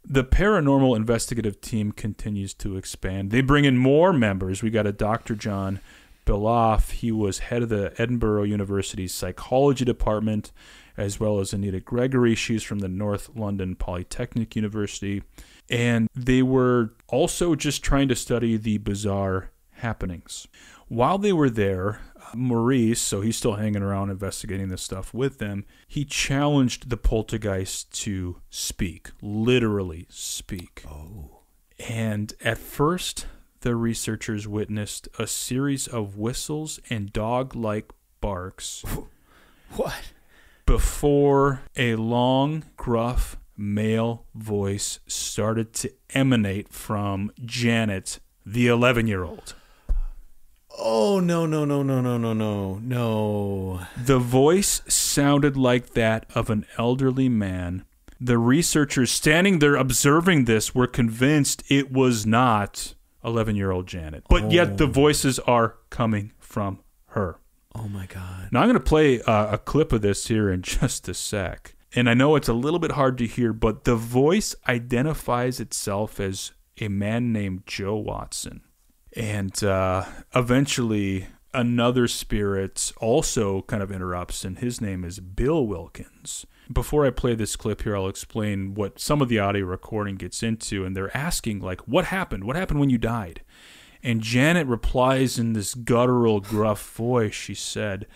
Speaker 2: The paranormal investigative team continues to expand. They bring in more members. We got a Dr. John Beloff. He was head of the Edinburgh University's psychology department, as well as Anita Gregory. She's from the North London Polytechnic University. And they were also just trying to study the bizarre happenings. While they were there, Maurice, so he's still hanging around investigating this stuff with them, he challenged the poltergeist to speak, literally speak.
Speaker 1: Oh.
Speaker 2: And at first, the researchers witnessed a series of whistles and dog-like barks.
Speaker 1: What?
Speaker 2: Before a long, gruff male voice started to emanate from Janet, the 11-year-old.
Speaker 1: Oh, no.
Speaker 2: The voice sounded like that of an elderly man. The researchers standing there observing this were convinced it was not 11-year-old Janet. But yet the voices are coming from her.
Speaker 1: Oh, my God.
Speaker 2: Now, I'm going to play a clip of this here in just a sec. And I know it's a little bit hard to hear, but the voice identifies itself as a man named Joe Watson. And eventually, another spirit also kind of interrupts, and his name is Bill Wilkins. before I play this clip here, I'll explain what some of the audio recording gets into. And they're asking, like, what happened? What happened when you died? And Janet replies in this guttural, gruff voice. She said,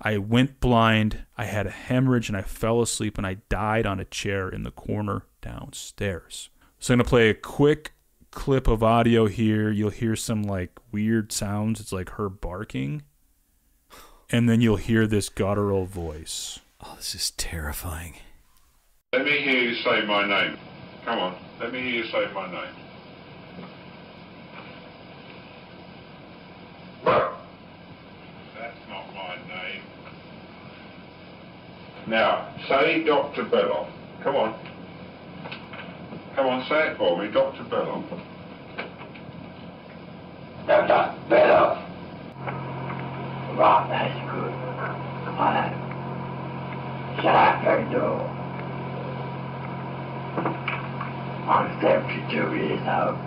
Speaker 2: I went blind, I had a hemorrhage, and I fell asleep, and I died on a chair in the corner downstairs. So I'm going to play a quick clip of audio here. You'll hear some, like, weird sounds. It's like her barking. And then you'll hear this guttural voice.
Speaker 1: Oh, this is terrifying.
Speaker 5: Let me hear you say my name. Come on, let me hear you say my name. That's not my name. Now, say Dr. Belloff. Come on. Come on, say it for me, Dr. Belloff.
Speaker 6: Dr. Belloff. Right, that's good. I know. Shut up, your door. I'm 72 years old.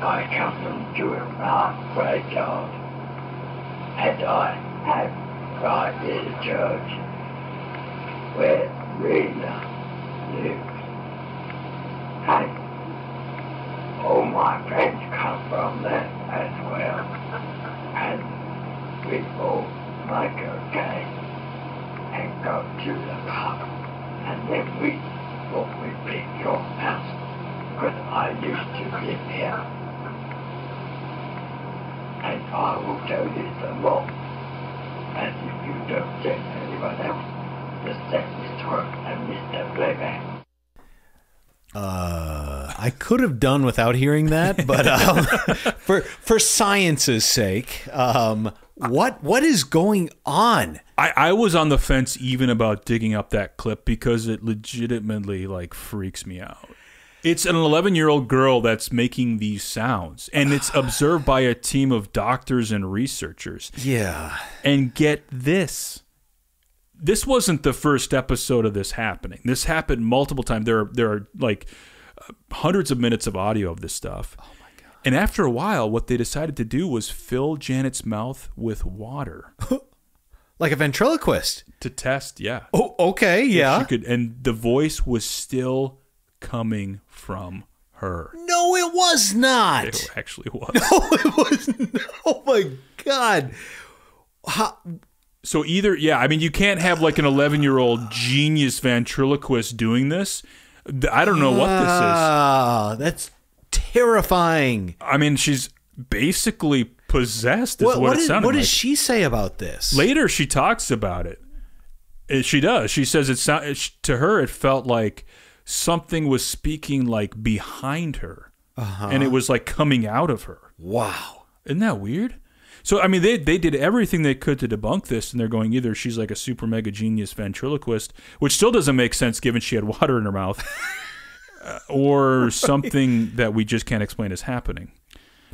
Speaker 6: I come from Jewett Park graveyard. And I have right near the church where Rita lives. And all my friends come from there as well. And we all make a game and go to the pub, and then we pick your house, because I used to live here. And I will tell you some more, and if you don't tell anyone else, just set Mr. Work and Mr. Playback.
Speaker 1: I could have done without hearing that, but for science's sake, what is going on?
Speaker 2: I was on the fence even about digging up that clip because it legitimately, like, freaks me out. It's an 11-year-old girl that's making these sounds, and it's observed by a team of doctors and researchers.
Speaker 1: Yeah.
Speaker 2: And get this. This wasn't the first episode of this happening. This happened multiple times. There are like hundreds of minutes of audio of this stuff.
Speaker 1: Oh my God.
Speaker 2: And after a while, what they decided to do was fill Janet's mouth with water.
Speaker 1: Like a ventriloquist.
Speaker 2: To test, yeah.
Speaker 1: Oh, okay, yeah.
Speaker 2: She could, and the voice was still coming from her.
Speaker 1: No, it was not.
Speaker 2: It actually was.
Speaker 1: No, it wasn't. Oh my God.
Speaker 2: So either, yeah, I mean, you can't have like an 11-year-old genius ventriloquist doing this. I don't know what this is.
Speaker 1: Ah, that's terrifying.
Speaker 2: I mean, she's basically possessed is what it sounded like.
Speaker 1: What does she say about this?
Speaker 2: Later, she talks about it. She does. She says to her, it felt like something was speaking like behind her. And it was like coming out of her.
Speaker 1: Wow.
Speaker 2: Isn't that weird? So, I mean, they did everything they could to debunk this, and they're going either she's like a super mega genius ventriloquist, which still doesn't make sense given she had water in her mouth, or something that we just can't explain is happening.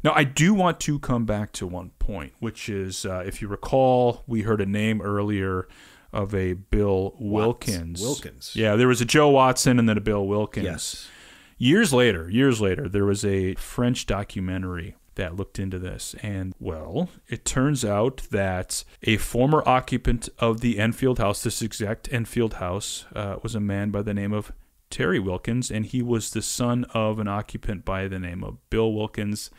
Speaker 2: Now, I do want to come back to one point, which is, if you recall, we heard a name earlier of a Bill Wilkins.
Speaker 1: Wilkins.
Speaker 2: Yeah, there was a Joe Watson and then a Bill Wilkins.
Speaker 1: Yes.
Speaker 2: Years later, there was a French documentary that looked into this. And, well, it turns out that a former occupant of the Enfield house, this exact Enfield house, was a man by the name of Terry Wilkins, and he was the son of an occupant by the name of Bill Wilkins.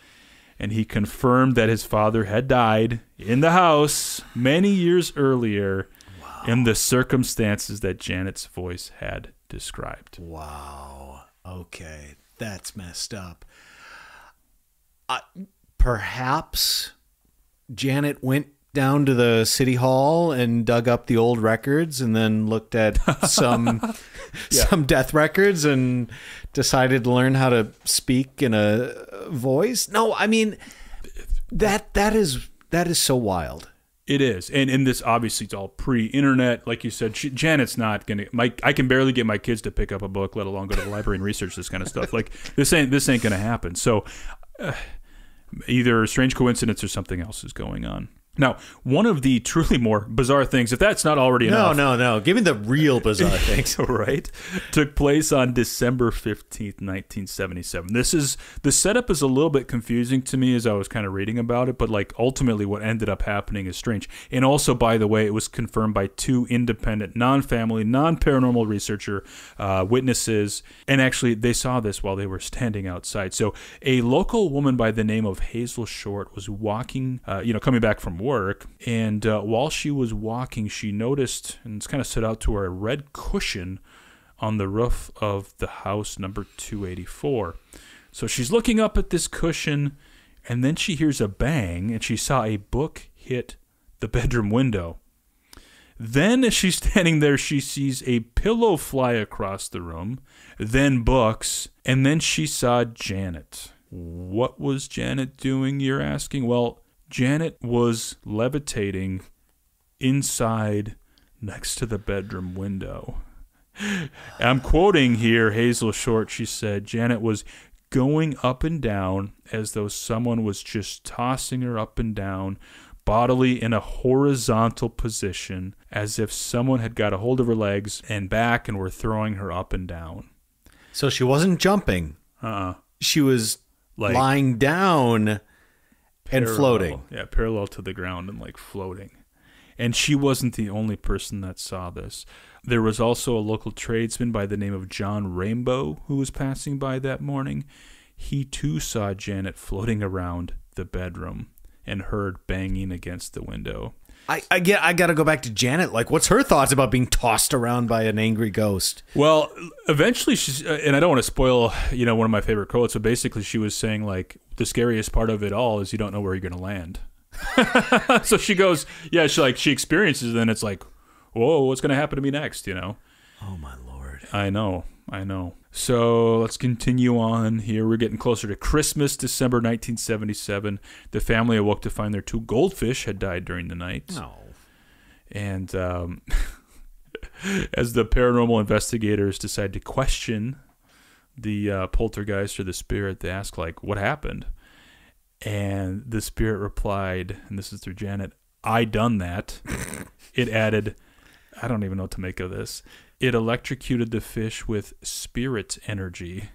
Speaker 2: And he confirmed that his father had died in the house many years earlier in the circumstances that Janet's voice had described.
Speaker 1: Wow. Okay. That's messed up. Perhaps Janet went down to the city hall and dug up the old records and then looked at some death records and decided to learn how to speak in a voice. No, I mean that is so wild.
Speaker 2: It is, and this obviously it's all pre-internet, like you said. Janet's not gonna. I can barely get my kids to pick up a book, let alone go to the library and research this kind of stuff. Like this ain't gonna happen. So either a strange coincidence or something else is going on. Now, one of the truly more bizarre things, if that's not already enough.
Speaker 1: No. Give me the real bizarre things.
Speaker 2: Right? Took place on December 15th, 1977. The setup is a little bit confusing to me as I was kind of reading about it, but like ultimately what ended up happening is strange. And also, by the way, it was confirmed by 2 independent, non-family, non-paranormal researcher witnesses. And actually, they saw this while they were standing outside. So a local woman by the name of Hazel Short was walking, coming back from work, and while she was walking, she noticed, and it's kind of stood out to her, a red cushion on the roof of the house number 284. So she's looking up at this cushion, and then she hears a bang, and she saw a book hit the bedroom window. Then as she's standing there, she sees a pillow fly across the room, then books, and then she saw Janet. What was Janet doing, you're asking? Well, Janet was levitating inside next to the bedroom window. I'm quoting here Hazel Short. She said Janet was going up and down as though someone was just tossing her up and down, bodily in a horizontal position, as if someone had got a hold of her legs and back and were throwing her up and down.
Speaker 1: So she wasn't jumping. She was like lying down and floating.
Speaker 2: Yeah, parallel to the ground and like floating. And she wasn't the only person that saw this. There was also a local tradesman by the name of John Rainbow who was passing by that morning. He too saw Janet floating around the bedroom and heard banging against the window.
Speaker 1: I got to go back to Janet. Like, what's her thoughts about being tossed around by an angry ghost?
Speaker 2: Well, eventually she's, and I don't want to spoil, one of my favorite quotes, but basically she was saying, like, the scariest part of it all is you don't know where you're going to land. So she goes, yeah, she experiences it, and it's like, whoa, what's going to happen to me next,
Speaker 1: Oh, my Lord.
Speaker 2: I know. So let's continue on here. We're getting closer to Christmas, December 1977. The family awoke to find their 2 goldfish had died during the night.
Speaker 1: No.
Speaker 2: And as the paranormal investigators decide to question the poltergeist or the spirit, they ask, like, what happened? And the spirit replied, and this is through Janet, I done that. It added, I don't even know what to make of this. It electrocuted the fish with spirit energy.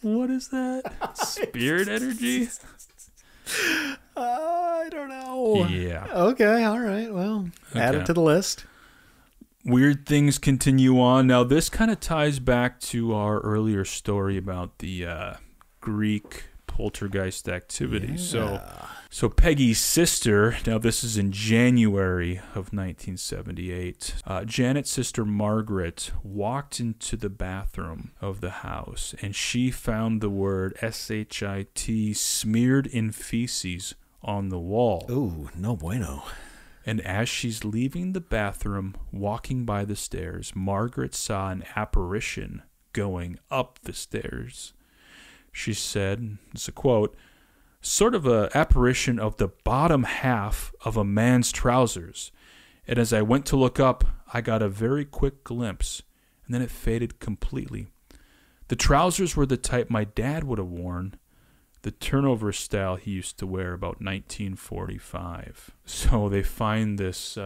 Speaker 2: What is that? Spirit energy?
Speaker 1: I don't know.
Speaker 2: Yeah.
Speaker 1: Okay, all right. Well, add it to the list.
Speaker 2: Weird things continue on. Now, this kind of ties back to our earlier story about the Greek poltergeist activity.
Speaker 1: Yeah.
Speaker 2: So Peggy's sister, now this is in January of 1978, Janet's sister Margaret walked into the bathroom of the house, and she found the word SHIT smeared in feces on the wall.
Speaker 1: Ooh, no bueno.
Speaker 2: And as she's leaving the bathroom, walking by the stairs, Margaret saw an apparition going up the stairs. She said, it's a quote, sort of an apparition of the bottom half of a man's trousers. And as I went to look up, I got a very quick glimpse, and then it faded completely. The trousers were the type my dad would have worn, the turnover style he used to wear about 1945. So they find this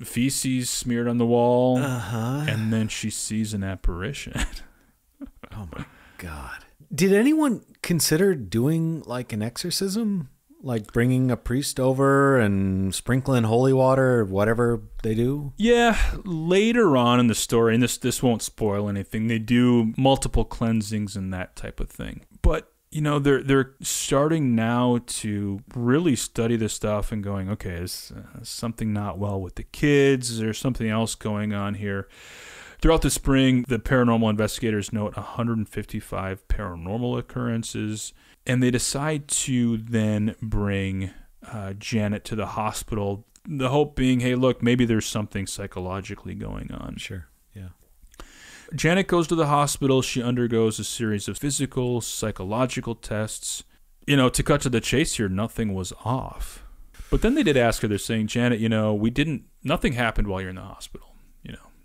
Speaker 2: feces smeared on the wall, and then she sees an apparition.
Speaker 1: Oh, my God. Did anyone consider doing like an exorcism? Like bringing a priest over and sprinkling holy water or whatever they do?
Speaker 2: Yeah, later on in the story, and this won't spoil anything, they do multiple cleansings and that type of thing. But, they're starting now to really study this stuff and going, okay, is something not well with the kids? Is there something else going on here? Throughout the spring, the paranormal investigators note 155 paranormal occurrences, and they decide to then bring Janet to the hospital, the hope being, hey, look, maybe there's something psychologically going on.
Speaker 1: Sure, yeah.
Speaker 2: Janet goes to the hospital. She undergoes a series of physical, psychological tests. To cut to the chase here, nothing was off. But then they did ask her, they're saying, Janet, nothing happened while you're in the hospital.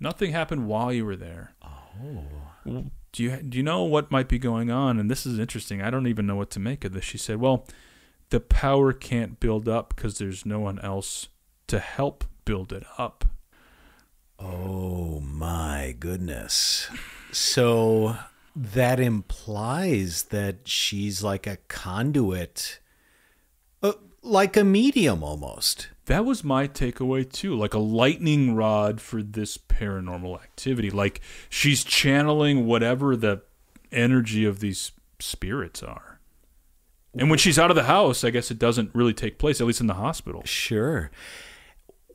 Speaker 2: Nothing happened while you were there. Oh. Do you know what might be going on? And this is interesting. I don't even know what to make of this. She said, well, the power can't build up because there's no one else to help build it up.
Speaker 1: Oh my goodness. So that implies that she's like a conduit, like a medium almost.
Speaker 2: That was my takeaway too, like a lightning rod for this paranormal activity. Like she's channeling whatever the energy of these spirits are. And when she's out of the house, I guess it doesn't really take place, at least in the hospital.
Speaker 1: Sure.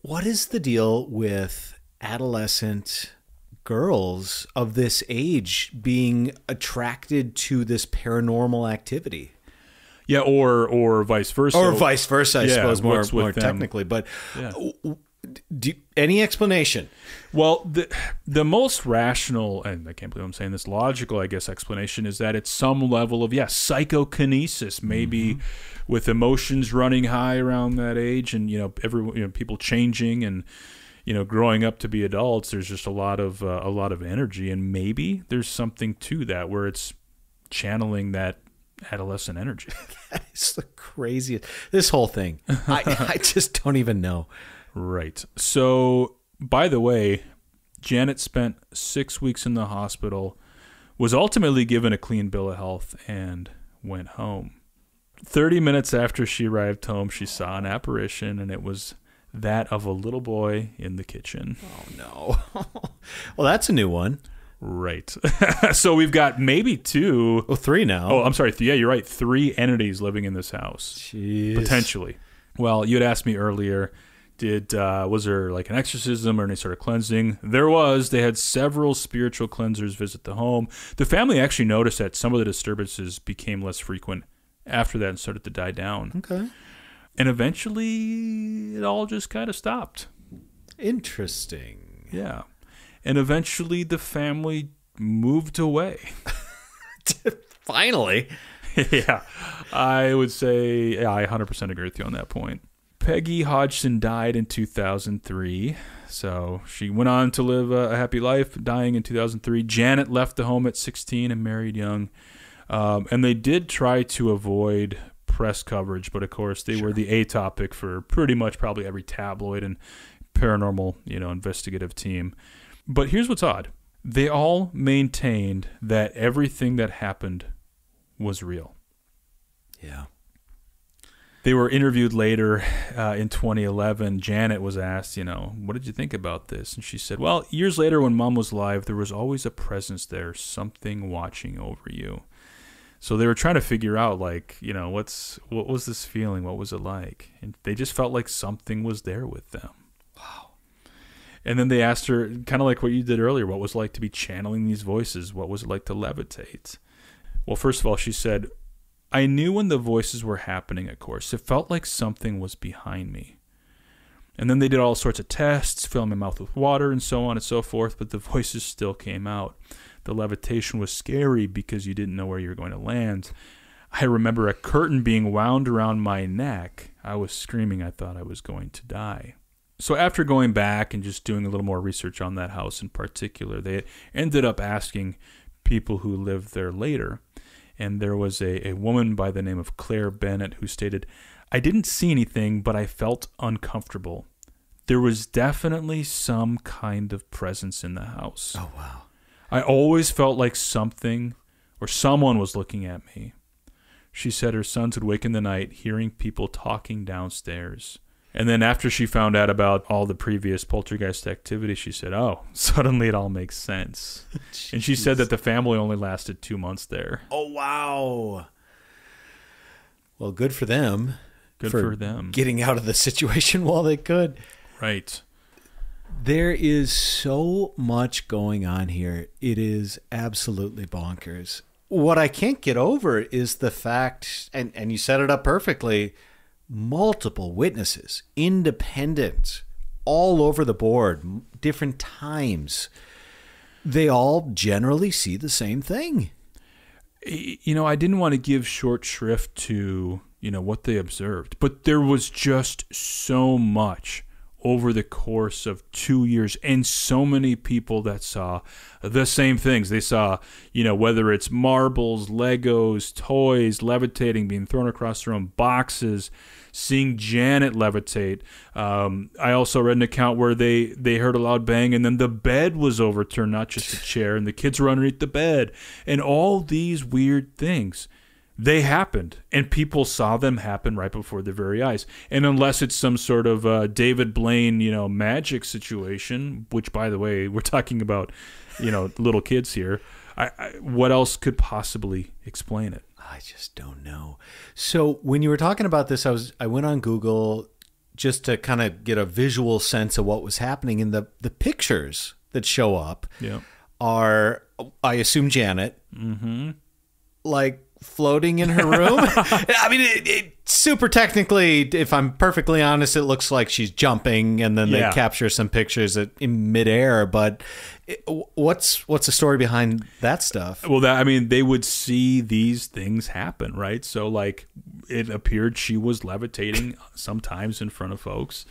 Speaker 1: What is the deal with adolescent girls of this age being attracted to this paranormal activity?
Speaker 2: Yeah, or vice versa.
Speaker 1: Or vice versa, I suppose, more
Speaker 2: them?
Speaker 1: technically. But
Speaker 2: Yeah.
Speaker 1: Any explanation?
Speaker 2: Well, the most rational, and I can't believe I'm saying this, logical, I guess, explanation is that it's some level of, psychokinesis, maybe with emotions running high around that age, and people changing and growing up to be adults. There's just a lot of energy, and maybe there's something to that where it's channeling that adolescent energy.
Speaker 1: It's the craziest. This whole thing, I just don't even know.
Speaker 2: Right. So, by the way, Janet spent 6 weeks in the hospital, was ultimately given a clean bill of health, and went home. 30 minutes after she arrived home, she saw an apparition, and it was that of a little boy in the kitchen.
Speaker 1: Oh, no. Well, that's a new one.
Speaker 2: Right. So we've got maybe two.
Speaker 1: Oh, three now.
Speaker 2: Oh, I'm sorry. Yeah, you're right. 3 entities living in this house.
Speaker 1: Jeez.
Speaker 2: Potentially. Well, you had asked me earlier, was there like an exorcism or any sort of cleansing? There was. They had several spiritual cleansers visit the home. The family actually noticed that some of the disturbances became less frequent after that and started to die down.
Speaker 1: Okay.
Speaker 2: And eventually it all just kind of stopped.
Speaker 1: Interesting.
Speaker 2: Yeah. And eventually the family moved away.
Speaker 1: Finally.
Speaker 2: Yeah. I would say, I 100% agree with you on that point. Peggy Hodgson died in 2003, so she went on to live a happy life, dying in 2003. Janet left the home at 16 and married young, and they did try to avoid press coverage, but of course they were the A topic for pretty much probably every tabloid and paranormal, investigative team. But here's what's odd. They all maintained that everything that happened was real.
Speaker 1: Yeah.
Speaker 2: They were interviewed later in 2011. Janet was asked, what did you think about this? And she said, well, years later when Mom was alive, there was always a presence there, something watching over you. So they were trying to figure out, what was this feeling? What was it like? And they just felt like something was there with them. Wow. And then they asked her, kind of like what you did earlier, what was it like to be channeling these voices? What was it like to levitate? Well, first of all, she said, I knew when the voices were happening, of course. It felt like something was behind me. And then they did all sorts of tests, filling my mouth with water and so on and so forth, but the voices still came out. The levitation was scary because you didn't know where you were going to land. I remember a curtain being wound around my neck. I was screaming. I thought I was going to die. So after going back and just doing a little more research on that house in particular, they ended up asking people who lived there later. And there was a woman by the name of Claire Bennett who stated, I didn't see anything, but I felt uncomfortable. There was definitely some kind of presence in the house.
Speaker 1: Oh, wow.
Speaker 2: I always felt like something or someone was looking at me. She said her sons would wake in the night hearing people talking downstairs. And then after she found out about all the previous poltergeist activity, she said, oh, suddenly it all makes sense. And she said that the family only lasted 2 months there.
Speaker 1: Oh, wow. Well, good for them.
Speaker 2: Good for them.
Speaker 1: Getting out of the situation while they could.
Speaker 2: Right.
Speaker 1: There is so much going on here. It is absolutely bonkers. What I can't get over is the fact, and you set it up perfectly, multiple witnesses, independent, all over the board, different times. They all generally see the same thing.
Speaker 2: I didn't want to give short shrift to, what they observed, but there was just so much over the course of 2 years, and so many people that saw the same things. They saw, whether it's marbles, Legos, toys, levitating, being thrown across the room, boxes, seeing Janet levitate. I also read an account where they heard a loud bang, and then the bed was overturned, not just a chair, and the kids were underneath the bed, and all these weird things. They happened, and people saw them happen right before their very eyes. And unless it's some sort of David Blaine, magic situation, which, by the way, we're talking about, little kids here, what else could possibly explain it?
Speaker 1: I just don't know. So when you were talking about this, I went on Google just to kind of get a visual sense of what was happening, and the pictures that show up are, I assume, Janet, like floating in her room. I mean, it super technically, if I'm perfectly honest, it looks like she's jumping, and then they capture some pictures in midair. But what's the story behind that stuff?
Speaker 2: Well, they would see these things happen, right? So, like, it appeared she was levitating sometimes in front of folks,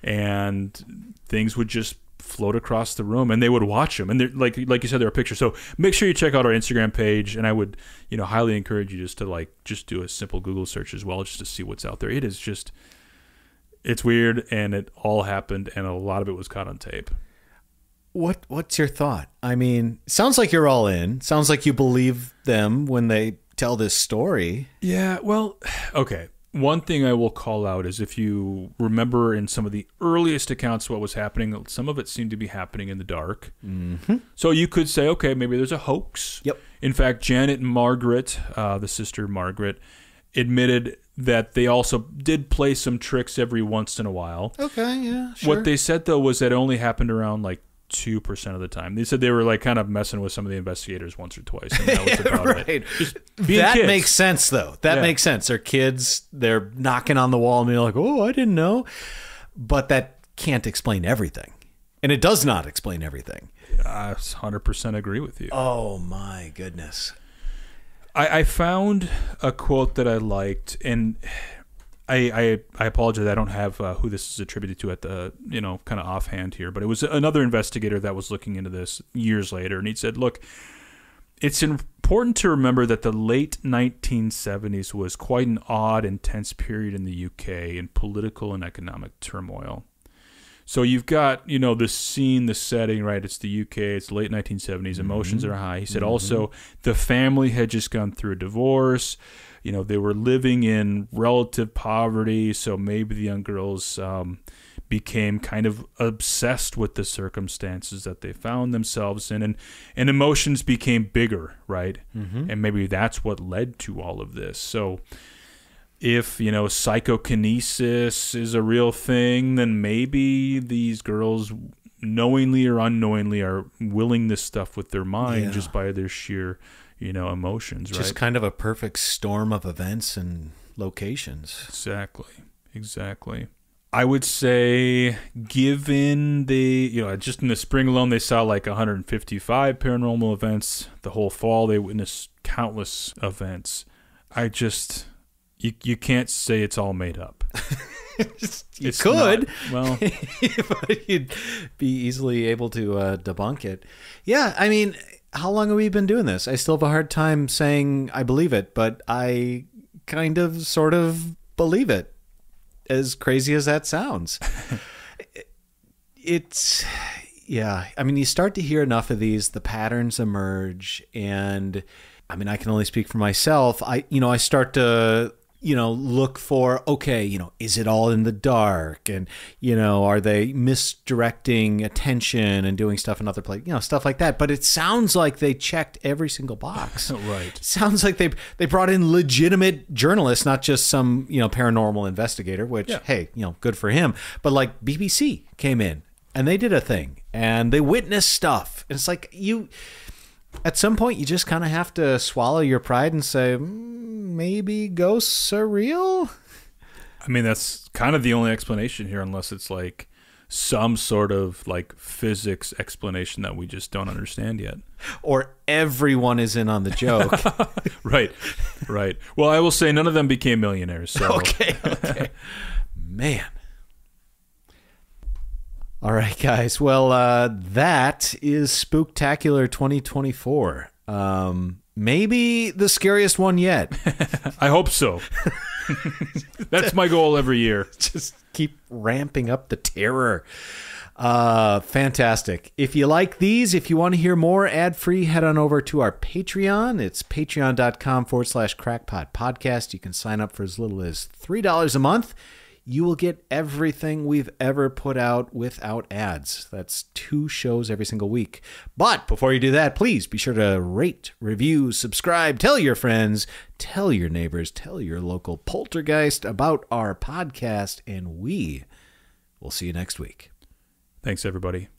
Speaker 2: and things would just float across the room, and they would watch them. And like you said, there are pictures. So make sure you check out our Instagram page, and I would highly encourage you just do a simple Google search as well, just to see what's out there. It is just, it's weird, and it all happened, and a lot of it was caught on tape.
Speaker 1: What's your thought? I mean, sounds like you're all in. Sounds like you believe them when they tell this story.
Speaker 2: Yeah, well, okay. One thing I will call out is, if you remember in some of the earliest accounts what was happening, some of it seemed to be happening in the dark. So you could say, okay, maybe there's a hoax.
Speaker 1: Yep.
Speaker 2: In fact, Janet and Margaret, the sister Margaret, admitted that they also did play some tricks every once in a while.
Speaker 1: Okay, yeah, sure.
Speaker 2: What they said, though, was that it only happened around 2% of the time. They said they were kind of messing with some of the investigators once or twice, and that was about
Speaker 1: right.
Speaker 2: it.
Speaker 1: That
Speaker 2: kids.
Speaker 1: makes sense, though. That makes sense. They're kids. They're knocking on the wall, and they're like, "Oh, I didn't know." But that can't explain everything, and it does not explain everything.
Speaker 2: I 100% agree with you.
Speaker 1: Oh my goodness!
Speaker 2: I found a quote that I liked, and I apologize. I don't have who this is attributed to at the, kind of offhand here, but it was another investigator that was looking into this years later, and he said, look, it's important to remember that the late 1970s was quite an odd, intense period in the UK in political and economic turmoil. So you've got, the scene, the setting, right? It's the UK, it's the late 1970s, emotions are high. He said also the family had just gone through a divorce. They were living in relative poverty, so maybe the young girls became kind of obsessed with the circumstances that they found themselves in, and emotions became bigger, right? And maybe that's what led to all of this. So if, psychokinesis is a real thing, then maybe these girls knowingly or unknowingly are willing this stuff with their mind just by their sheer emotions, right?
Speaker 1: Just kind of a perfect storm of events and locations.
Speaker 2: Exactly. I would say, given just in the spring alone, they saw 155 paranormal events. The whole fall, they witnessed countless events. You can't say it's all made up.
Speaker 1: You could.
Speaker 2: Well,
Speaker 1: but you'd be easily able to debunk it. Yeah, I mean, how long have we been doing this? I still have a hard time saying I believe it, but I kind of sort of believe it, as crazy as that sounds. I mean, you start to hear enough of these, the patterns emerge, and I mean, I can only speak for myself. I start to look for, okay, is it all in the dark? And, are they misdirecting attention and doing stuff in other places, stuff like that. But it sounds like they checked every single box.
Speaker 2: Right.
Speaker 1: It sounds like they brought in legitimate journalists, not just some, paranormal investigator, which, hey, good for him. But BBC came in and they did a thing and they witnessed stuff. And it's like at some point, you just kind of have to swallow your pride and say, maybe ghosts are real?
Speaker 2: I mean, that's kind of the only explanation here, unless it's some sort of physics explanation that we just don't understand yet.
Speaker 1: Or everyone is in on the joke.
Speaker 2: Right. Well, I will say none of them became millionaires. So.
Speaker 1: Okay. Man. All right, guys. Well, that is Spooktacular 2024. Maybe the scariest one yet.
Speaker 2: I hope so. That's my goal every year.
Speaker 1: Just keep ramping up the terror. Fantastic. If you like these, if you want to hear more ad-free, head on over to our Patreon. It's patreon.com/crackpot podcast. You can sign up for as little as $3 a month. You will get everything we've ever put out without ads. That's 2 shows every single week. But before you do that, please be sure to rate, review, subscribe, tell your friends, tell your neighbors, tell your local poltergeist about our podcast, and we will see you next week.
Speaker 2: Thanks, everybody.